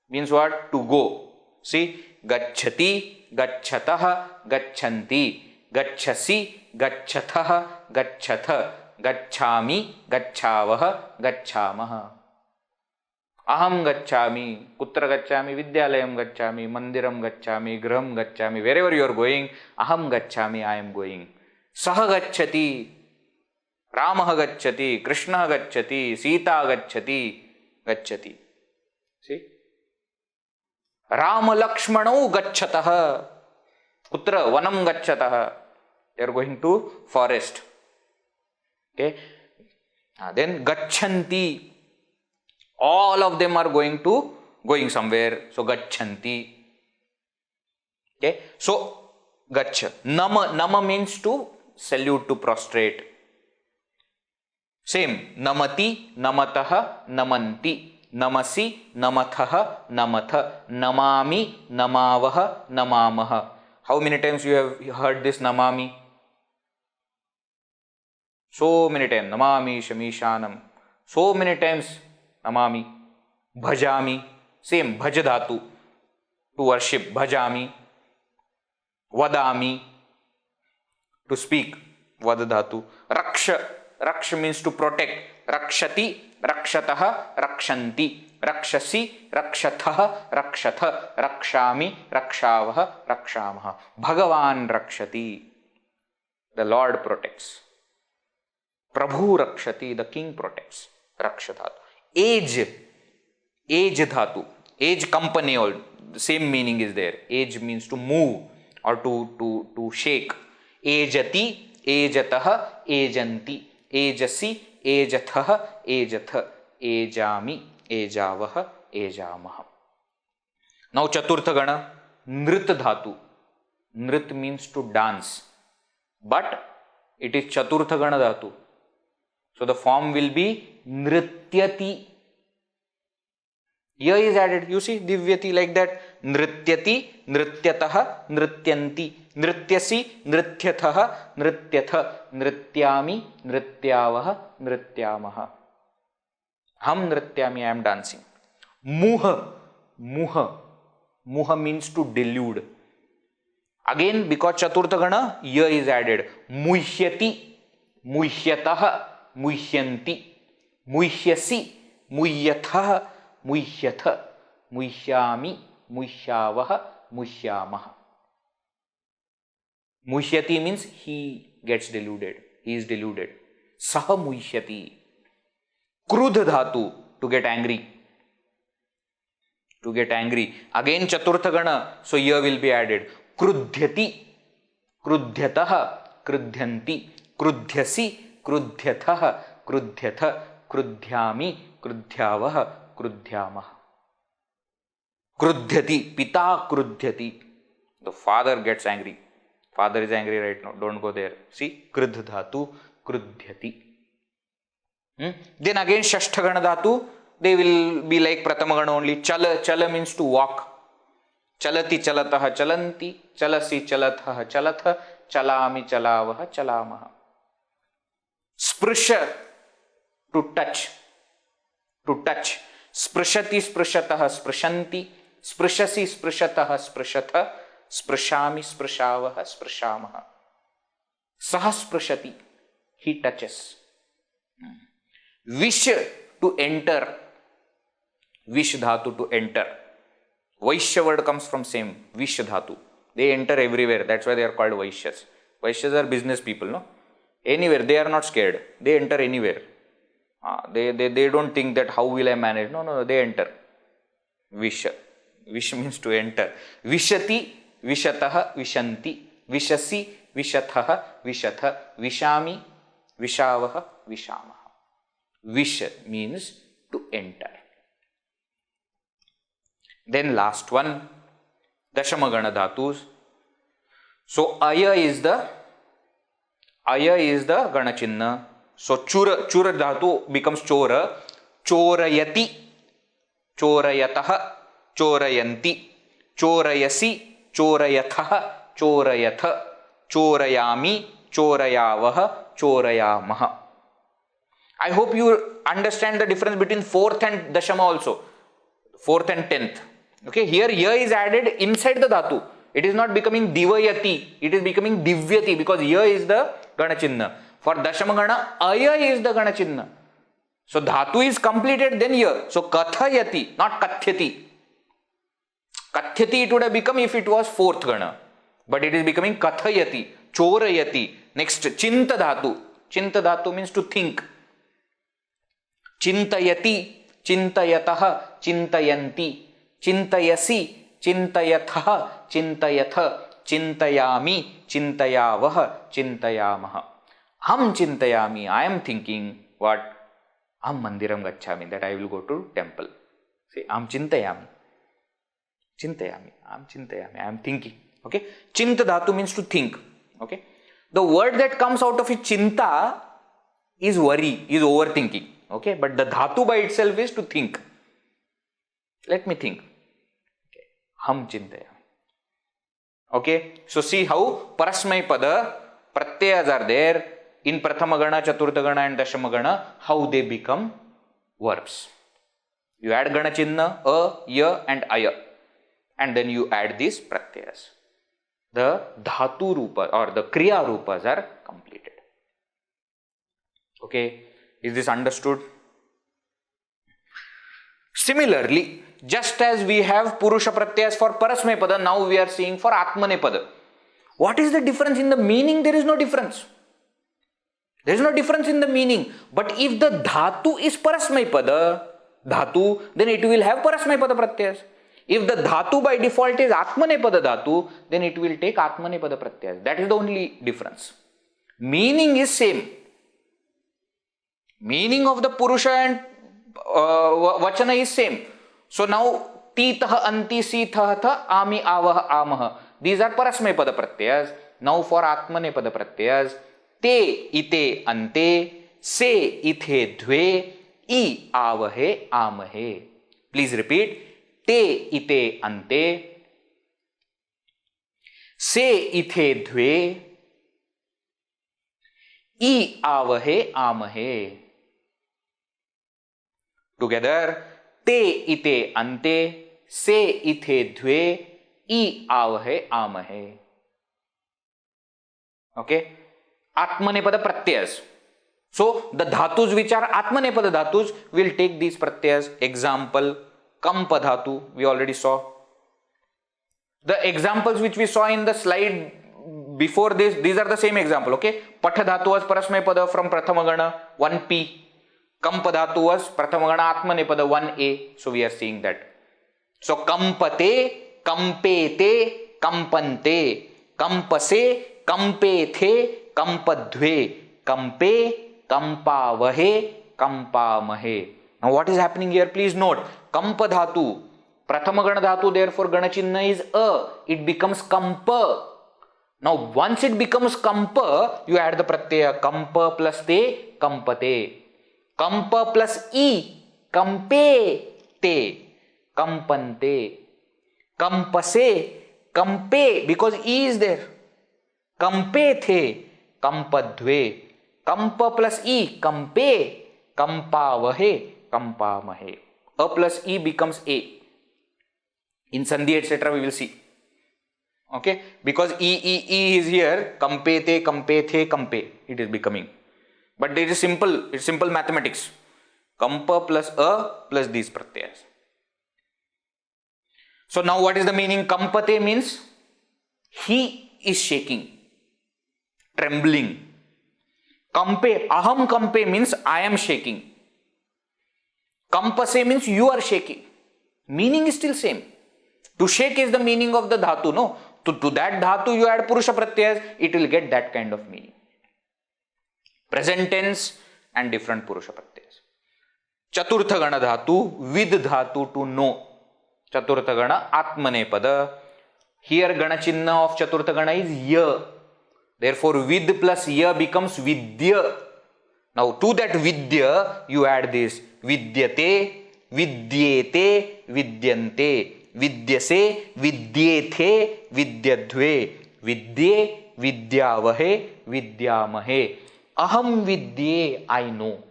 means what? To go. See, Gachati, Gachataha, Gachanti, Gachasi, gacchathah, gacchath, gacchami, gacchavaha, gachamah. Aham gacchami, kutra gacchami, vidyalayam gacchami, mandiram gacchami, graham gacchami. Wherever you are going, aham gacchami, I am going. Saha gacchati, Ramah gacchati, Krishna gacchati, Sita gacchati, gacchati. See? Rama Lakshmanau gachatah. Kutra vanam gachatah. They are going to forest. Okay. Then gachanti. All of them are going somewhere. So gachanti. Okay. So gaccha. Nama means to salute, to prostrate. Same. Namati, namataha, namanti. Namasi, namathaha, namatha. Namami, namavaha, namamaha. How many times you have heard this namami? So many times. Namami shamishanam. So many times namami. Bhajami. Same. Bhajadhatu. To worship. Bhajami. Vadami. To speak. Vadadhatu. Raksha. Raksha means to protect. Rakshati. Rakshataha. Rakshanti. Rakshasi, Rakshatha, Rakshatha, Rakshami, Rakshavaha, Rakshamaha. Bhagavan Rakshati. The Lord protects. Prabhu Rakshati, the King protects. Rakshadhatu. Age. Age dhatu. Age company, all the same meaning is there. Age means to move or to shake. Ejati, Ejataha, Ejanti. Ejasi, Ejathaha, Ejatha. Ejami, Ejavaha, Ejamaha. Now Chaturtha Gana, Nrit Dhatu. Nrit means to dance. But it is Chaturtha Gana Dhatu. So the form will be Nrityati. Here is added. You see Divyati like that. Nrityati, Nrityataha, Nrityanti. Nrityasi, Nrityathaha, Nrityatha. Nrityami, Nrityavaha, Nrityamaha. Ham nrityami, I am dancing. Muha. Muha means to delude. Again, because Chaturtha Gana, here is added. Muhyati, Muhyataha, Muhyanti. Muhyasi, Muhyathaha, Muhyatha. Muhyami, Muhyavaha, Muhyamaha. Muhyati means he gets deluded. He is deluded. Saha Muhyati. Krudha dhatu, to get angry. To get angry. Again Chaturtha Gana, so here will be added. Krudhyati, Krudhyataha, Krudhyanti. Krudhyasi, Krudhyathaha, Krudhyatha. Krudhyami, Krudhyavaha, Krudhyamaha. Krudhyati, Pita Krudhyati. The father gets angry. Father is angry right now. Don't go there. See, Krudha dhatu, Krudhyati. Then again Shashtha Gana Dhatu, they will be like Pratama Gana only. Chala. Chala means to walk. Chalati chalataha chalanti. Chalasi chalatha chalatha. Chalami chalavaha chalamaha. Sprisha, to touch. To touch. Sprishati sprishataha sprishanti. Sprishasi sprishataha sprishatha. Sprishami sprishavaha sprishamaha. Saha sprishati, he touches. Vish, to enter. Vish dhatu, to enter. Vaishya word comes from same. Vish dhatu. They enter everywhere. That's why they are called Vaishyas. Vaishyas are business people, no? Anywhere. They are not scared. They enter anywhere. They don't think that how will I manage. No. They enter. Vish. Vish means to enter. Vishati, Vishataha, Vishanti. Vishasi, Vishathaha, Vishatha. Vishami, Vishavaha, Vishamaha. Vish means to enter. Then last one, Dashamagana dhatus. So Aya is the Gana Chinna. So Chura dhatu becomes Chora. Chorayati, Chorayataha, Chorayanti. Chorayasi, Chorayathaha, Chorayatha. Chorayami, Chorayavaha, Chorayamaha. I hope you understand the difference between 4th and Dashama also. 4th and 10th. Okay, here is added inside the dhatu. It is not becoming divayati, it is becoming divyati, because ya is the ganachinna. For dashamagana, aya is the ganachinna. So dhatu is completed, then ya. So kathayati, not kathyati. Kathyati it would have become if it was fourth gana. But it is becoming kathayati, chorayati. Next, chinta dhatu. Chinta dhatu means to think. Chintayati, chintayatah, chintayanti. Chintayasi, chintayatha, chintayatha. Chintayami, chintayavah, chintayamah. Ham chintayami, I am thinking what? Am mandiram gacchami, that I will go to temple. See, am chintayami. Chintayami, I am thinking. Okay. Chinta dhatu means to think. Okay. The word that comes out of it, chinta, is worry, is overthinking. Okay. But the dhatu by itself is to think. Let me think. Okay. Ham chintayami. Okay. So see how parasmay pada pratyayas are there in prathama gana, chaturtha gana and dashama gana, how they become verbs. You add gana chinna, a, ya and aya. And then you add these pratyayas. The dhatu rupa or the kriya rupas are completed. Okay, is this understood? Similarly, just as we have purusha pratyayas for parasmay pada, now we are seeing for atmane pada. What is the difference in the meaning? There is no difference. There is no difference in the meaning. But if the dhatu is parasmay pada, dhatu, then it will have parasmay pada pratyayas. If the dhatu by default is atmanepada dhatu, then it will take atmanepada pratyayas. That is the only difference. Meaning is same. Meaning of the purusha and vachana is same. So now titah, anti, sithah, tha, ami, avah, amah. These are parasmepada pratyayas. Now for atmanepada pratyayas, te, ite, ante, se, ithe, dve, I, avahe, amahe. Please repeat. Te, ite, ante, se, ithe, dve, I, avahe, amahe. Together, te, ite, ante, se, ithe, dve, I, avahe, amahe. Okay? Atmanepada pratyayas. So, the dhatus which are atmanepada dhatus will take these pratyayas. Example, kampa dhatu, we already saw. The examples which we saw in the slide before this, these are the same example. Okay? Patha dhatu was parasmay pada from prathama gana, 1p. Kampa dhatu was prathama gana atmanepada, 1a. So, we are seeing that. So, kampate, kampete, kampante, kampase, kampethe, kampadhve, kampe, kampavahe, kampamahe. Now what is happening here? Please note, kampa dhatu, prathama gana dhatu, therefore gana chinna is a, it becomes kampa. Now once it becomes kampa, you add the pratyaya, kampa plus te, kampate. Kampa plus I, kampe te, kampante. Kampase, kampe, because I is there. Kampe the, kampadhve. Kampa plus I, kampe, kampavahe, kampamahe. A plus E becomes A. In Sandhi, etc., we will see. Okay? Because E is here, kampete, kampethe, kampe. It is becoming. But it is simple. It's simple mathematics. Kampa plus A plus these pratyayas. So now what is the meaning? Kampate means he is shaking, trembling. Kampe, aham kampe means I am shaking. Kampase means you are shaking. Meaning is still same. To shake is the meaning of the dhatu, no? To that dhatu you add purusha pratyayas, it will get that kind of meaning. Present tense and different purusha pratyayas. Chaturtha gana dhatu, vid dhatu, to know. Chaturtha gana atmane pada. Here gana chinna of chaturtha gana is ya. Therefore vid plus ya becomes vidya. Now to that vidya you add this vidyate, vidyete, vidyante, vidyase, vidyethe, vidyadhve, vidye, vidyavahe, vidyamahe. Aham vidye, I know.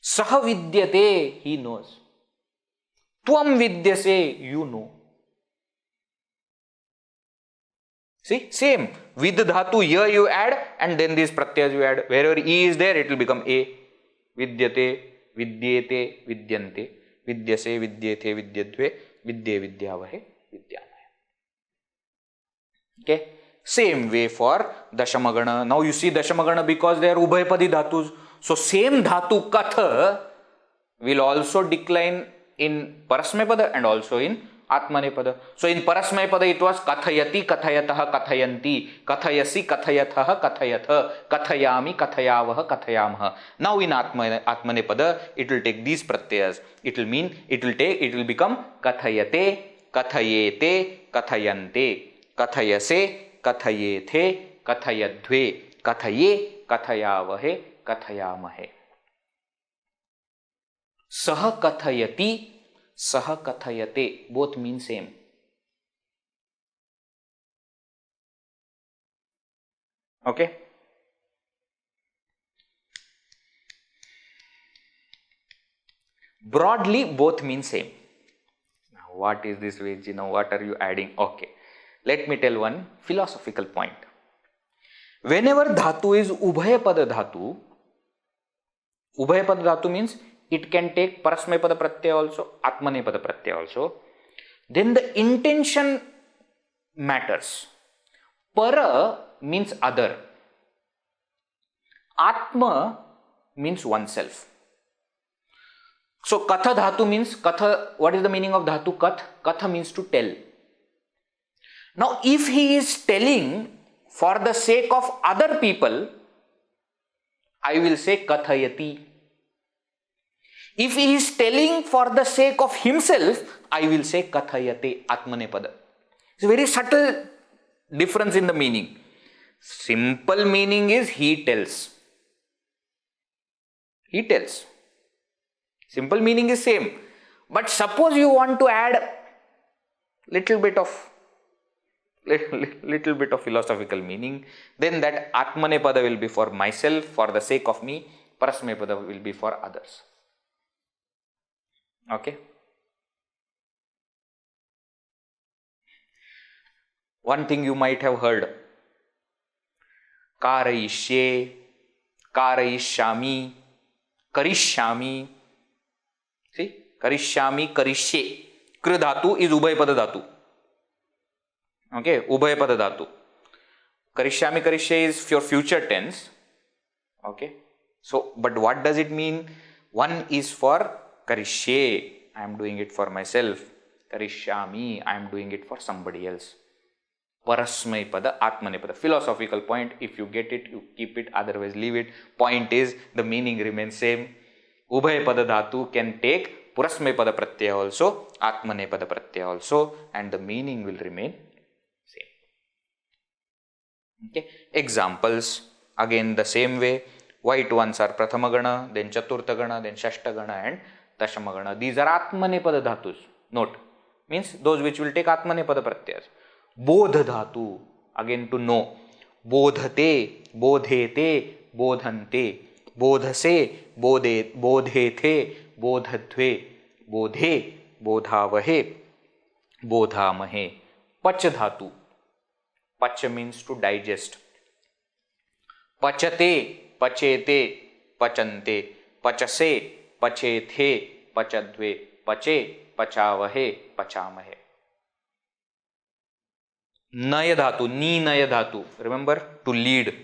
Saha vidyate, he knows. Tvam vidyase, you know. See, same. With dhatu, here you add and then these pratyas you add. Wherever E is there, it will become A. Vidyate, vidyete, vidyante, vidyase, vidyethe, vidyadve, vidye, vidyavahe, vidyamahe. Okay. Same way for Dashamagana. Now you see Dashamagana because they are Ubhayapadi dhatus. So same dhatu Katha will also decline in Parasmaypada and also in Atmanepada. So in Parasmaypada it was Kathayati, Kathayataha, Kathayanti, Kathayasi, Kathayathaha, Kathayatha, Kathayami, Kathayavaha, Kathayamaha. Now in Atmanepada it will take these pratyas. It will become Kathayate, Kathayete, Kathayante, Kathayase, Kathayethe, Kathayadve, Kathaye, Kathayavahe, Kathayamahe. Saha Kathayati, Saha Kathayate, both mean same. Okay? Broadly, both mean same. Now, what is this Ved? What are you adding? Okay. Let me tell one philosophical point. Whenever dhatu is Ubhayapada dhatu means it can take Parasmaypada pratyaya also, Atmanepada pratyaya also. Then the intention matters. Para means other. Atma means oneself. So Katha dhatu means, Katha, what is the meaning of dhatu Kath? Katha means to tell. Now if he is telling for the sake of other people, I will say Kathayati. If he is telling for the sake of himself, I will say Kathayate, Atmanepada. It's a very subtle difference in the meaning. Simple meaning is he tells. He tells. Simple meaning is same. But suppose you want to add little bit of philosophical meaning, then that Atmanepada will be for myself, for the sake of me. Parasmaypada will be for others. Okay. One thing you might have heard. Karayishye, Karayishyami, Karishyami. See? Karishyami, Karishye. Kri dhatu is Ubhayapada dhatu. Okay, Ubhayapada dhatu. Karishyami, Karishye is your future tense. Okay. So, but what does it mean? One is for Karishye, I am doing it for myself. Karishyami, I am doing it for somebody else. Parasmaypada, Atmanepada. Philosophical point, if you get it, you keep it, otherwise leave it. Point is, the meaning remains same. Ubhayapada dhatu can take Purasmaypada pratyaya also, Atmanepada pratyaya also, and the meaning will remain same. Okay. Examples, again the same way. White ones are Prathamagana, then Chaturthagana, then Shashtagana and Dashamagana. These are Atmanepada dhatus. Note, means those which will take Atmanepada pratyas. Bodha dhatu, again to know. Bodhate, bodhete, bodhante, bodhase, bodhethe, bodhadve, bodhe, bodhavahe, bodhamahe. Pach dhatu. Pach means to digest. Pachate, pachete, pachante, pachase, pachethe, pachadve, pache, pachavahe, pachamahe. Naya dhatu, ni naya dhatu. Remember, to lead.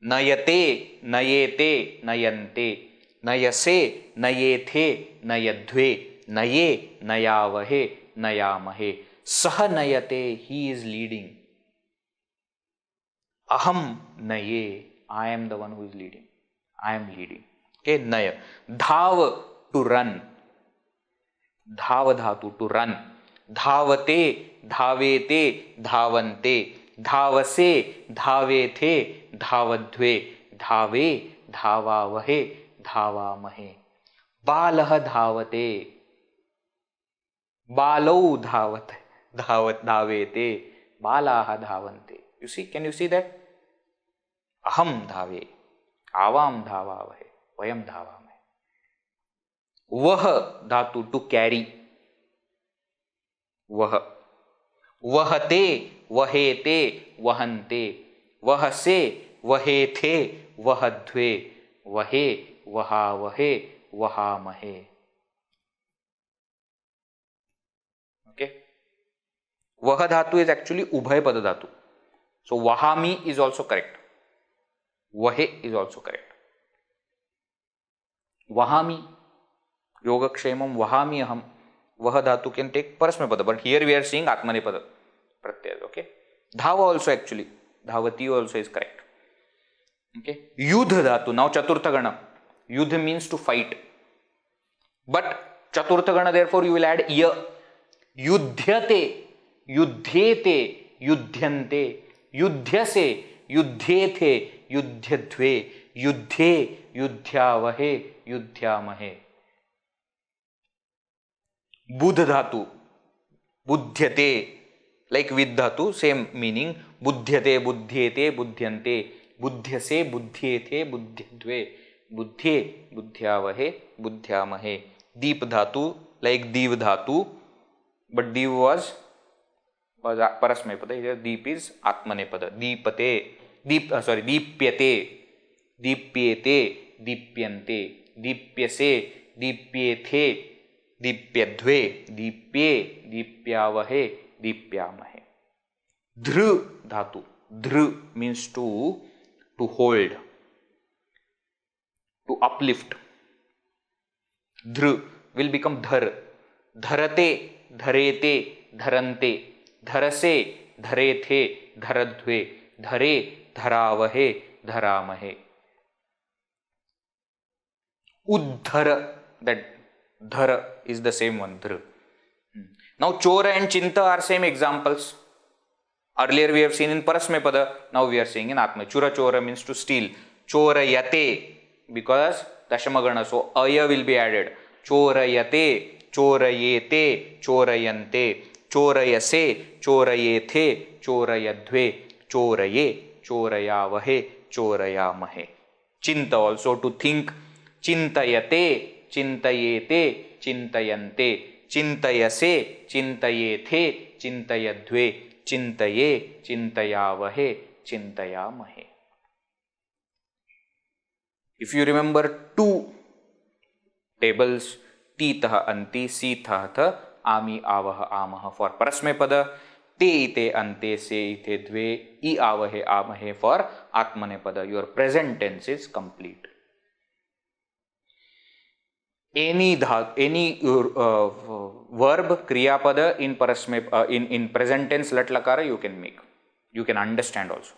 Nayate, nayete, nayante, nayase, nayethe, nayadve, naye, nayavahe, nayamahe. Saha nayate, he is leading. Aham naye, I am the one who is leading. I am leading. Okay, naya. Dhav, to run. Dhava dhatu, to run. Dhavate, dhavete, dhavante, dhavase, dhavethe, dhavadve, dhave, dhavavahe, dhavamahe. Balah dhavate, balau dhavate, dhavete, balaha dhavante. You see, can you see that? Aham dhave, avam dhavavahe, vayam dhavamahe. Vah dhatu, to carry. Vah. वहते, वहेते, वहन्ते, वहसे, वहेथे, वहध्वे, वहे, वहावहे, वहामहे. Okay. Vah dhatu is actually ubhay pada dhatu. So vahami is also correct. Vahe is also correct. Vahami, yogakshemam vahami aham. Vah dhatu can take parasmapada, but here we are seeing atmanepada pratyaya. Okay. Dhava also actually. Dhavati also is correct. Okay. Yudha dhatu. Now chaturtha gana. Yudha means to fight. But chaturtha gana, therefore you will add ya. Yudhyate, युध्येते, युध्यन्ते, युध्यसे, युध्येथे, युध्यध्वे, युद्धे, युध्यावहे, युध्यामहे. बुध धातु, बुध्यते, like with dhatu, same meaning. बुध्यते, बुध्येते, बुध्यन्ते, बुध्यसे, बुध्येथे, बुध्यध्वे, बुद्धे, बुध्यावहे, बुध्यामहे. दीप धातु, like Diu धातु, but Diu was parasmapada. Here deep is atmanepada. Deepate, deepyate, deepyete, deepyante, deepyase, deepyethe, deepyadve, deepye, deepyavahe, deepyamahe. Dhru dhatu. Dhru means to hold, to uplift. Dhru will become dhar. Dharate, dharete, dharante, धरसे, धरेथे, धरध्वे, धरे, धरावहे, धरामहे. Uddhara, that dhara is the same one, dhra. Now chora and chinta are same examples. Earlier we have seen in parasmapada, now we are seeing in atma. Chura chora means to steal. Chorayate, because dashamagana, so aya will be added. Chorayate, chorayete, chorayante, चोरयसे, चोरयेथे, चोरयध्वे, चोरये, चोरयावहे, चोरयामहे. Chinta also to think. Chintayate, chintayete, chintayante, chintayase, chintayethe, chintayadve, chintaye, chintayavahe, chintayamahe. If you remember two tables, titah anti, sithah tha, आमी आवह आमह for parasmapada, te ite ante se ite dve, I avahe amahe for atmanepada. Your present tense is complete. Any verb kriya pada in in present tense lat lakara you can make. You can understand also.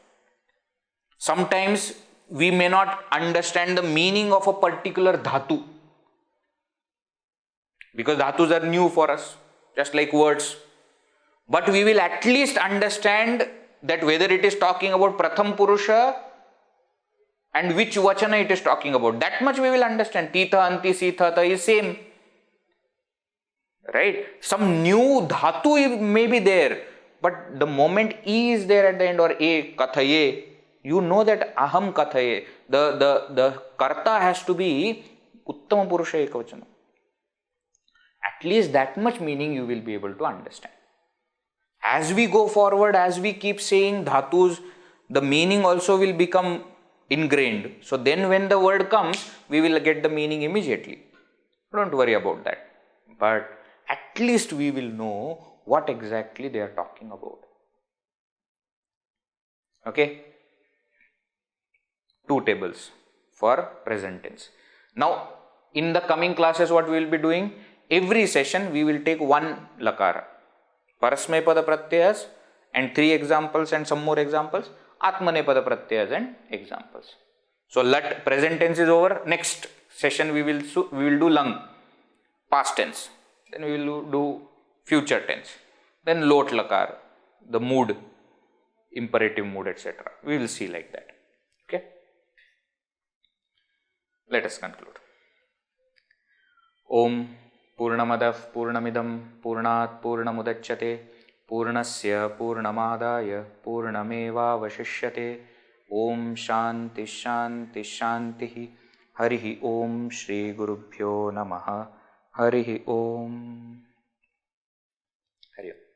Sometimes we may not understand the meaning of a particular dhatu, because dhatus are new for us, just like words. But we will at least understand that whether it is talking about Pratham Purusha and which Vachana it is talking about. That much we will understand. Titha, Anti, Sithata is same. Right? Some new dhatu may be there, but the moment E is there at the end, or A, Kathaye, you know that Aham Kathaye. The Karta has to be Uttama Purusha Ekavachana. At least that much meaning you will be able to understand. As we go forward, as we keep saying dhatus, the meaning also will become ingrained. So then when the word comes, we will get the meaning immediately. Don't worry about that. But at least we will know what exactly they are talking about. Okay? Two tables for present tense. Now, in the coming classes, what we will be doing? Every session we will take one lakara. Parasmapada pratyayas and 3 examples and some more examples. Atmanepada pratyayas and examples. So lat present tense is over. Next session we will do lang, past tense. Then we will do future tense. Then lot lakar, the mood, imperative mood, etc. We will see like that. Okay. Let us conclude. Om Purnamadav Purnamidam Purnat Purnamudachyate Purnasya Purnamadaya Purnameva Vashishyate. Om Shanti Shanti Shanti. Harihi Om Shri Gurubhyo Namaha. Harihi Om. Harihi Om.